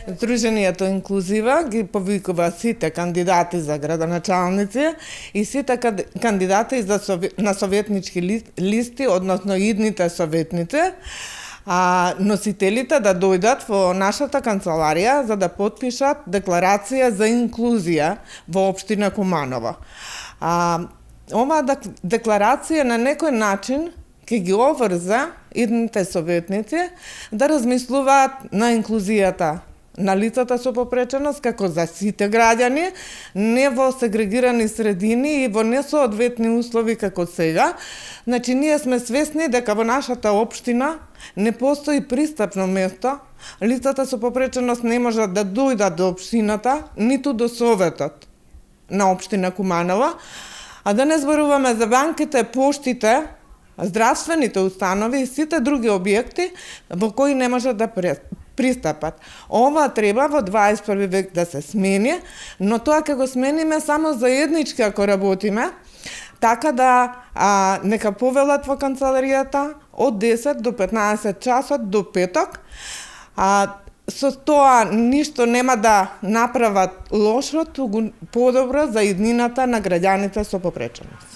Здруженијето Инклузива ги повикува сите кандидати за градоначалници и сите кандидати на советнички листи, односно идните советници, носителите да дојдат во нашата канцеларија за да потпишат декларација за инклузија во општина Куманово. Оваа декларација на некој начин ќе ги обврза идните советници да размислуваат на инклузијата на лицата со попреченост како за сите граѓани, не во сегрегирани средини и во несоодветни услови како сега. Значи, ние сме свесни дека во нашата општина не постои пристапно место, лицата со попреченост не можат да дојдат до општината, ниту до советот на општина Куманово, а да не зборуваме за банките, поштите, здравствените установи и сите други објекти во кои не можат да пристапат. Ова треба во 21 век да се смени, но тоа ќе го смениме само заеднички ако работиме, така да нека повелат во канцеларијата од 10 до 15 часот до петок. Со тоа ништо нема да направат лошо, туку подобро за иднината на граѓаните со попреченост.